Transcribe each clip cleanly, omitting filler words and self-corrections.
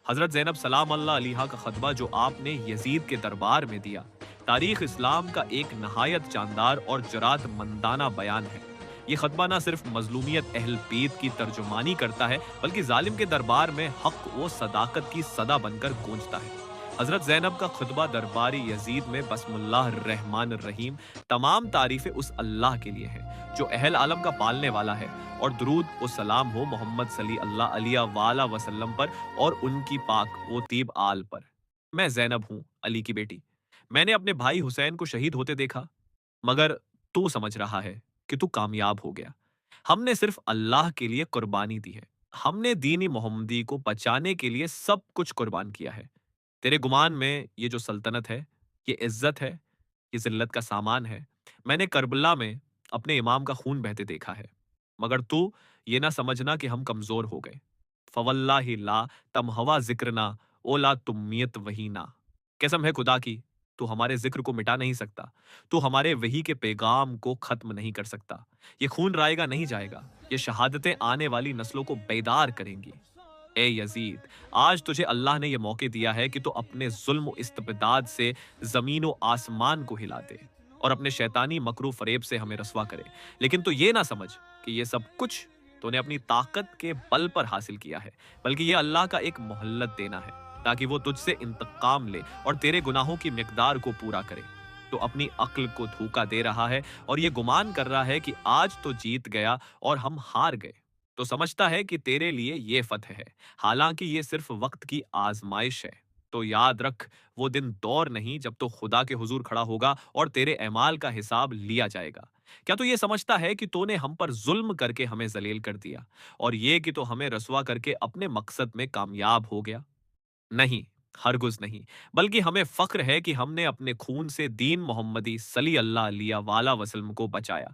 حضرت زینب سلام اللہ علیہا کا خطبہ جو آپ نے یزید کے دربار میں دیا، تاریخ اسلام کا ایک نہایت جاندار اور جرات مندانہ بیان ہے۔ یہ خطبہ نہ صرف مظلومیت اہل بیت کی ترجمانی کرتا ہے، بلکہ ظالم کے دربار میں حق و صداقت کی صدا بن کر گونجتا ہے۔ حضرت زینب کا خطبہ درباری یزید میں بسم اللہ الرحمن الرحیم، تمام تعریفیں اس اللہ کے لیے ہیں جو اہل عالم کا پالنے والا ہے، اور درود و سلام ہو محمد صلی اللہ علیہ وآلہ وسلم پر اور ان کی پاک و طیب آل پر۔ میں زینب ہوں، علی کی بیٹی۔ میں نے اپنے بھائی حسین کو شہید ہوتے دیکھا، مگر تو سمجھ رہا ہے کہ تو کامیاب ہو گیا۔ ہم نے صرف اللہ کے لیے قربانی دی ہے۔ ہم نے دین محمدی کو بچانے کے لیے سب کچھ قربان کیا ہے۔ تیرے گمان میں یہ جو سلطنت ہے، یہ عزت ہے، یہ ذلت کا سامان ہے۔ میں نے کربلا میں اپنے امام کا خون بہتے دیکھا ہے، مگر تو یہ نہ سمجھنا کہ ہم کمزور ہو گئے۔ فواللہ لا تمہوا ذکرنا اولا تمیت وہینا، قسم ہے خدا کی، تو ہمارے ذکر کو مٹا نہیں سکتا، تو ہمارے وحی کے پیغام کو ختم نہیں کر سکتا۔ یہ خون رائے گا نہیں جائے گا، یہ شہادتیں آنے والی نسلوں کو بیدار کریں گی۔ اے یزید، آج تجھے اللہ نے یہ موقع دیا ہے کہ تو اپنے ظلم و استبداد سے زمین و آسمان کو ہلا دے اور اپنے شیطانی مکر و فریب سے ہمیں رسوا کرے، لیکن تو یہ نہ سمجھ کہ یہ سب کچھ تو نے اپنی طاقت کے بل پر حاصل کیا ہے، بلکہ یہ اللہ کا ایک مہلت دینا ہے تاکہ وہ تجھ سے انتقام لے اور تیرے گناہوں کی مقدار کو پورا کرے۔ تو اپنی عقل کو دھوکا دے رہا ہے اور یہ گمان کر رہا ہے کہ آج تو جیت گیا اور ہم ہار گئے، تو سمجھتا ہے کہ تیرے لیے یہ فتح ہے، حالانکہ یہ صرف وقت کی آزمائش ہے۔ تو یاد رکھ، وہ دن دور نہیں جب تو خدا کے حضور کھڑا ہوگا اور تیرے اعمال کا حساب لیا جائے گا۔ کیا تو یہ سمجھتا ہے کہ تو نے ہم پر ظلم کر کے ہمیں ذلیل کر دیا اور یہ کہ تو ہمیں رسوا کر کے اپنے مقصد میں کامیاب ہو گیا؟ نہیں، ہرگز نہیں، بلکہ ہمیں فخر ہے کہ ہم نے اپنے خون سے دین محمدی صلی اللہ علیہ وآلہ وسلم کو بچایا۔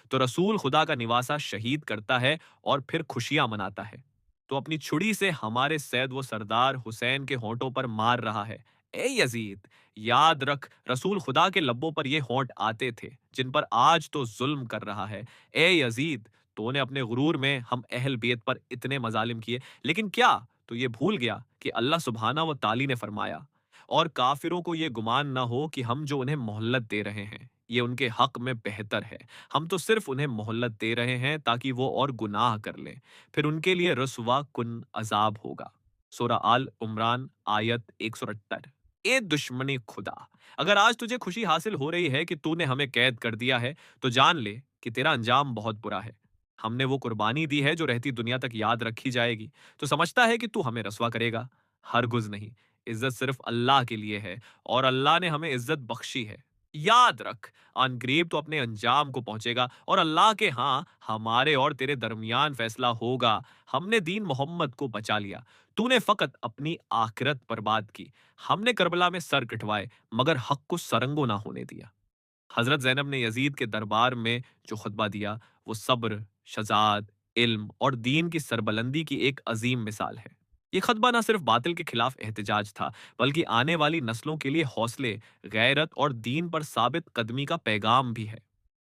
تو رسول خدا کا نواسا شہید کرتا ہے اور پھر خوشیاں مناتا ہے، تو اپنی چھڑی سے ہمارے سید و سردار حسین کے ہونٹوں پر مار رہا ہے۔ اے یزید، یاد رکھ، رسول خدا کے لبوں پر یہ ہونٹ آتے تھے جن پر آج تو ظلم کر رہا ہے۔ اے یزید، تو نے اپنے غرور میں ہم اہل بیت پر اتنے مظالم کیے، لیکن کیا تو یہ بھول گیا کہ اللہ سبحانہ و تعالی نے فرمایا، اور کافروں کو یہ گمان نہ ہو کہ ہم جو انہیں مہلت دے رہے ہیں یہ ان کے حق میں بہتر ہے، ہم تو صرف انہیں مہلت دے رہے ہیں تاکہ وہ اور گناہ کر لیں، پھر ان کے لیے رسوا کن عذاب ہوگا۔ سورہ آل عمران آیت 178۔ اے دشمنی خدا، اگر آج تجھے خوشی حاصل ہو رہی ہے کہ تو نے ہمیں قید کر دیا ہے، تو جان لے کہ تیرا انجام بہت برا ہے۔ ہم نے وہ قربانی دی ہے جو رہتی دنیا تک یاد رکھی جائے گی، تو سمجھتا ہے کہ تو ہمیں رسوا کرے گا؟ ہرگز نہیں، عزت صرف اللہ کے لیے ہے اور اللہ نے ہمیں عزت بخشی ہے۔ یاد رکھ، آن قریب تو اپنے انجام کو پہنچے گا اور اللہ کے ہاں ہمارے اور تیرے درمیان فیصلہ ہوگا۔ ہم نے دین محمد کو بچا لیا، تو نے فقط اپنی آخرت برباد کی۔ ہم نے کربلا میں سر کٹوائے مگر حق کو سرنگو نہ ہونے دیا۔ حضرت زینب نے یزید کے دربار میں جو خطبہ دیا، وہ صبر، شجاعت، علم اور دین کی سربلندی کی ایک عظیم مثال ہے۔ یہ خطبہ نہ صرف باطل کے خلاف احتجاج تھا، بلکہ آنے والی نسلوں کے لیے حوصلے، غیرت اور دین پر ثابت قدمی کا پیغام بھی ہے۔